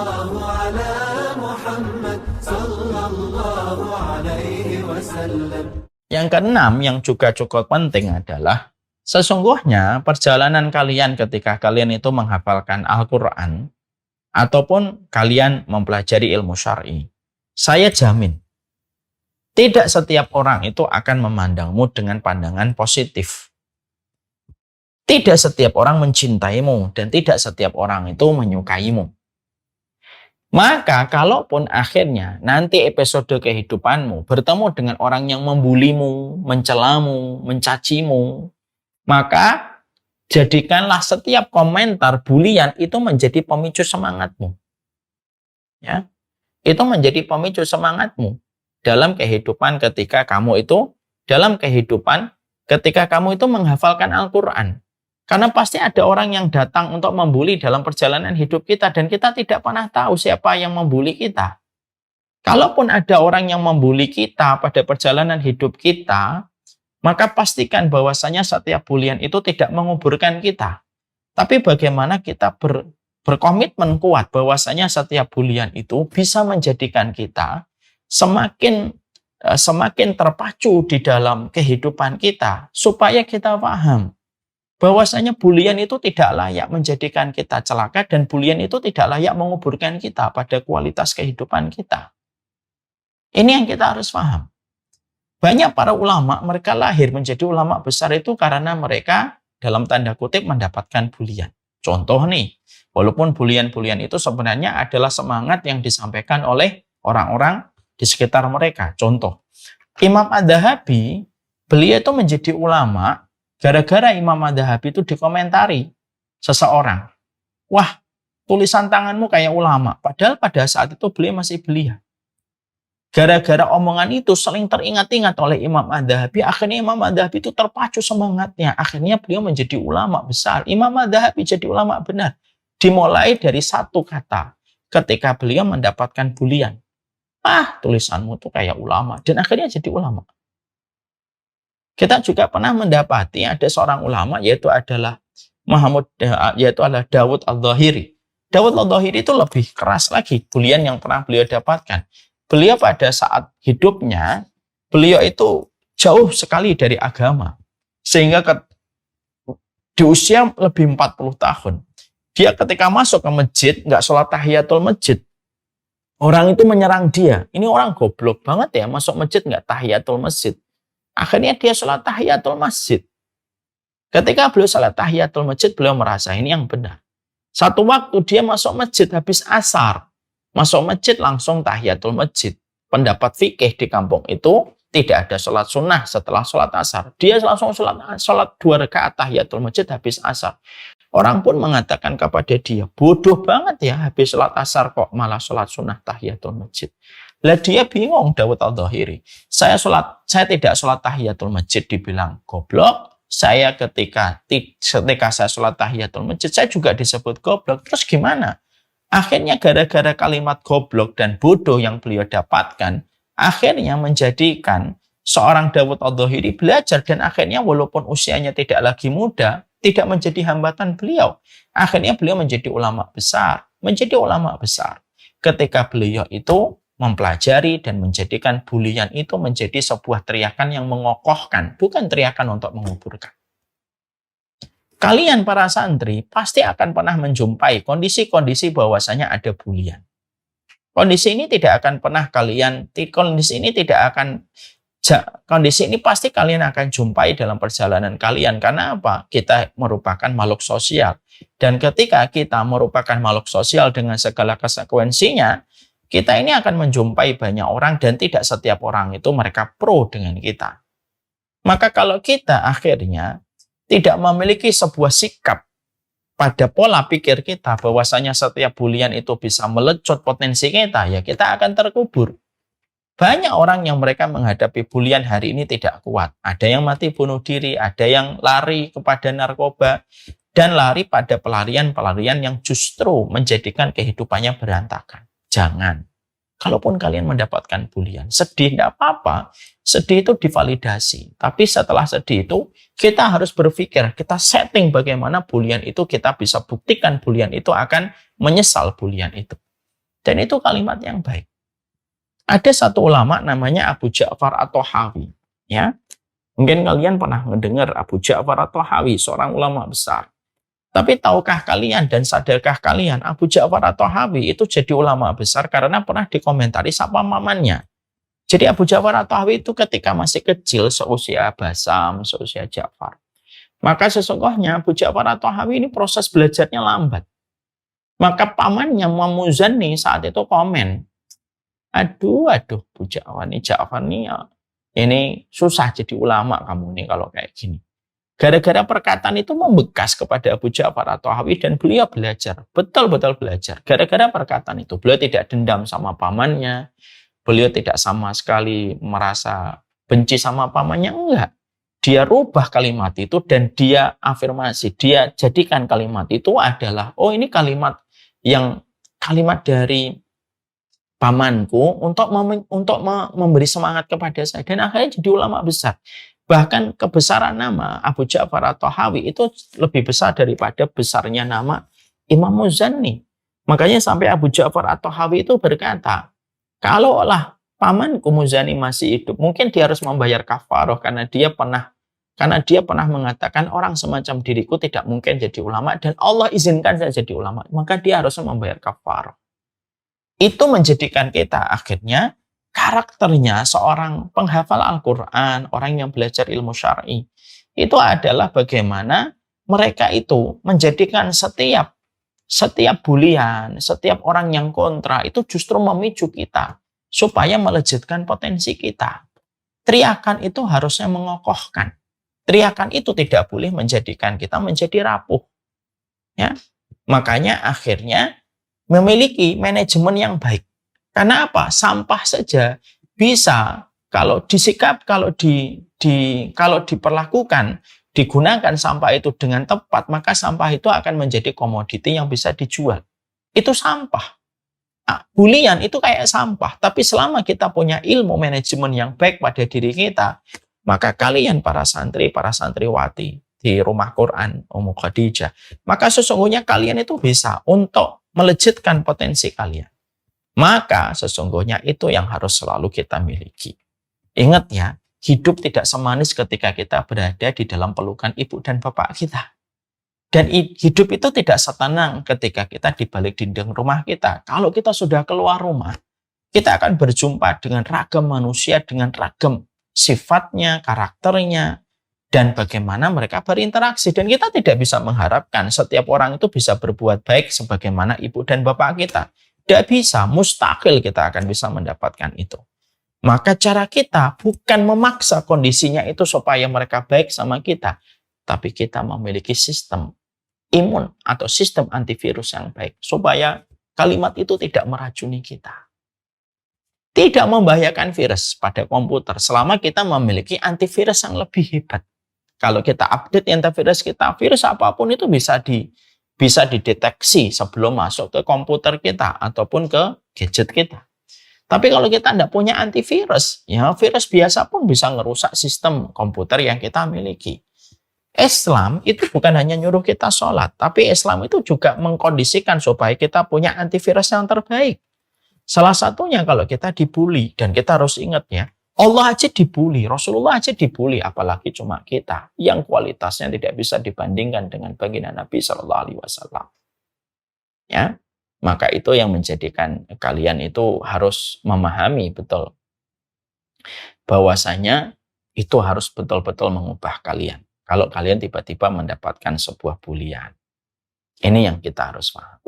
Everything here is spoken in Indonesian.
Sallallahu ala Muhammad sallallahu alaihi wasallam. Yang keenam yang juga cukup penting adalah sesungguhnya perjalanan kalian ketika kalian itu menghafalkan Al-Quran ataupun kalian mempelajari ilmu syar'i, saya jamin tidak setiap orang itu akan memandangmu dengan pandangan positif. Tidak setiap orang mencintaimu dan tidak setiap orang itu menyukaimu. Maka kalaupun akhirnya nanti episode kehidupanmu bertemu dengan orang yang membulimu, mencelamu, mencacimu, maka jadikanlah setiap komentar bulian itu menjadi pemicu semangatmu. Ya, itu menjadi pemicu semangatmu dalam kehidupan ketika kamu itu menghafalkan Al-Quran. Karena pasti ada orang yang datang untuk membuli dalam perjalanan hidup kita dan kita tidak pernah tahu siapa yang membuli kita. Kalaupun ada orang yang membuli kita pada perjalanan hidup kita, maka pastikan bahwasanya setiap bulian itu tidak menguburkan kita. Tapi bagaimana kita berkomitmen kuat bahwasanya setiap bulian itu bisa menjadikan kita semakin terpacu di dalam kehidupan kita, supaya kita paham bahwasanya bulian itu tidak layak menjadikan kita celaka dan bulian itu tidak layak menguburkan kita pada kualitas kehidupan kita. Ini yang kita harus paham. Banyak para ulama, mereka lahir menjadi ulama besar itu karena mereka dalam tanda kutip mendapatkan bulian. Contoh nih, walaupun bulian-bulian itu sebenarnya adalah semangat yang disampaikan oleh orang-orang di sekitar mereka. Contoh, Imam Adz-Dzahabi, beliau itu menjadi ulama gara-gara Imam Adz-Dzahabi itu dikomentari seseorang. Wah, tulisan tanganmu kayak ulama. Padahal pada saat itu beliau masih belia. Gara-gara omongan itu sering teringat-ingat oleh Imam Adz-Dzahabi, akhirnya Imam Adz-Dzahabi itu terpacu semangatnya. Akhirnya beliau menjadi ulama besar. Imam Adz-Dzahabi jadi ulama benar. Dimulai dari satu kata ketika beliau mendapatkan bulian. Tulisanmu tuh kayak ulama. Dan akhirnya jadi ulama. Kita juga pernah mendapati ada seorang ulama yaitu adalah Dawud Al-Dhahiri. Dawud Al-Dhahiri itu lebih keras lagi bulian yang pernah beliau dapatkan. Beliau pada saat hidupnya, beliau itu jauh sekali dari agama. Sehingga di usia lebih 40 tahun, dia ketika masuk ke masjid, nggak sholat tahiyatul masjid. Orang itu menyerang dia. Ini orang goblok banget ya, masuk masjid nggak tahiyatul masjid. Akhirnya dia sholat tahiyatul masjid. Ketika beliau sholat tahiyatul masjid, beliau merasa ini yang benar. Satu waktu dia masuk masjid habis asar. Masuk masjid langsung tahiyatul masjid. Pendapat fikih di kampung itu tidak ada sholat sunnah setelah sholat asar. Dia langsung sholat 2 rakaat tahiyatul masjid habis asar. Orang pun mengatakan kepada dia, bodoh banget ya habis sholat asar kok malah sholat sunnah tahiyatul masjid. Lah dia bingung, Dawud Al-Dhahiri. Saya tidak sholat tahiyatul masjid dibilang goblok. Saya ketika saya sholat tahiyatul masjid, saya juga disebut goblok. Terus gimana? Akhirnya gara-gara kalimat goblok dan bodoh yang beliau dapatkan, akhirnya menjadikan seorang Dawud Al-Dhahiri belajar dan akhirnya walaupun usianya tidak lagi muda, tidak menjadi hambatan beliau. Akhirnya beliau menjadi ulama besar. Menjadi ulama besar. Ketika beliau itu mempelajari dan menjadikan bulian itu menjadi sebuah teriakan yang mengokohkan, bukan teriakan untuk menguburkan. Kalian para santri pasti akan pernah menjumpai kondisi-kondisi bahwasanya ada bulian. Kondisi ini pasti kalian akan jumpai dalam perjalanan kalian. Karena apa? Kita merupakan makhluk sosial. Dan ketika kita merupakan makhluk sosial dengan segala konsekuensinya, kita ini akan menjumpai banyak orang dan tidak setiap orang itu mereka pro dengan kita. Maka kalau kita akhirnya tidak memiliki sebuah sikap pada pola pikir kita bahwasanya setiap bulian itu bisa melecut potensi kita, ya kita akan terkubur. Banyak orang yang mereka menghadapi bulian hari ini tidak kuat. Ada yang mati bunuh diri, ada yang lari kepada narkoba, dan lari pada pelarian-pelarian yang justru menjadikan kehidupannya berantakan. Jangan. Kalaupun kalian mendapatkan bulian, sedih tidak apa-apa. Sedih itu divalidasi. Tapi setelah sedih itu, kita harus berpikir, kita setting bagaimana bulian itu, kita bisa buktikan bulian itu akan menyesal bulian itu. Dan itu kalimat yang baik. Ada satu ulama namanya Abu Ja'far at-Tahawi. Ya, mungkin kalian pernah mendengar Abu Ja'far at-Tahawi, seorang ulama besar. Tapi tahukah kalian dan sadarkah kalian Abu Ja'far at-Tahawi itu jadi ulama besar karena pernah dikomentari sama pamannya. Jadi Abu Ja'far at-Tahawi itu ketika masih kecil seusia Basam, seusia Ja'far. Maka sesungguhnya Abu Ja'far at-Tahawi ini proses belajarnya lambat. Maka pamannya Imam Muzani saat itu komen, aduh Abu Ja'far nih ini susah jadi ulama kamu nih kalau kayak gini. Gara-gara perkataan itu membekas kepada Abu Ja'far at-Tahawi dan beliau belajar, betul-betul belajar. Gara-gara perkataan itu beliau tidak dendam sama pamannya, beliau tidak sama sekali merasa benci sama pamannya, enggak. Dia rubah kalimat itu dan dia afirmasi, dia jadikan kalimat itu adalah, oh ini kalimat dari pamanku untuk memberi semangat kepada saya. Dan akhirnya jadi ulama besar. Bahkan kebesaran nama Abu Ja'far at-Tahawi itu lebih besar daripada besarnya nama Imam Muzani. Makanya sampai Abu Ja'far at-Tahawi itu berkata, kalaulah pamanku Muzani masih hidup, mungkin dia harus membayar kafaroh karena dia pernah mengatakan orang semacam diriku tidak mungkin jadi ulama dan Allah izinkan saya jadi ulama, maka dia harus membayar kafaroh. Itu menjadikan kita akhirnya karakternya seorang penghafal Al-Quran, orang yang belajar ilmu syar'i, itu adalah bagaimana mereka itu menjadikan setiap bulian, setiap orang yang kontra itu justru memicu kita supaya melejitkan potensi kita. Teriakan itu harusnya mengokohkan. Teriakan itu tidak boleh menjadikan kita menjadi rapuh. Ya, makanya akhirnya memiliki manajemen yang baik. Karena apa? Sampah saja bisa kalau diperlakukan, digunakan sampah itu dengan tepat, maka sampah itu akan menjadi komoditi yang bisa dijual. Itu sampah. Bulian itu kayak sampah, tapi selama kita punya ilmu manajemen yang baik pada diri kita, maka kalian para santri, para santriwati di rumah Quran Ummu Khadijah, maka sesungguhnya kalian itu bisa untuk melejitkan potensi kalian. Maka sesungguhnya itu yang harus selalu kita miliki. Ingat ya, hidup tidak semanis ketika kita berada di dalam pelukan ibu dan bapak kita. Dan hidup itu tidak setenang ketika kita di balik dinding rumah kita. Kalau kita sudah keluar rumah, kita akan berjumpa dengan ragam manusia, dengan ragam sifatnya, karakternya, dan bagaimana mereka berinteraksi. Dan kita tidak bisa mengharapkan setiap orang itu bisa berbuat baik sebagaimana ibu dan bapak kita. Tidak bisa, mustahil kita akan bisa mendapatkan itu. Maka cara kita bukan memaksa kondisinya itu supaya mereka baik sama kita, tapi kita memiliki sistem imun atau sistem antivirus yang baik supaya kalimat itu tidak meracuni kita. Tidak membahayakan virus pada komputer selama kita memiliki antivirus yang lebih hebat. Kalau kita update antivirus kita, virus apapun itu bisa dideteksi sebelum masuk ke komputer kita ataupun ke gadget kita. Tapi kalau kita tidak punya antivirus, ya virus biasa pun bisa ngerusak sistem komputer yang kita miliki. Islam itu bukan hanya nyuruh kita sholat, tapi Islam itu juga mengkondisikan supaya kita punya antivirus yang terbaik. Salah satunya kalau kita dibully, dan kita harus ingat ya, Allah aja dibully, Rasulullah aja dibully, apalagi cuma kita yang kualitasnya tidak bisa dibandingkan dengan baginda Nabi SAW. Ya, maka itu yang menjadikan kalian itu harus memahami betul bahwasanya itu harus betul-betul mengubah kalian. Kalau kalian tiba-tiba mendapatkan sebuah bulian, ini yang kita harus paham.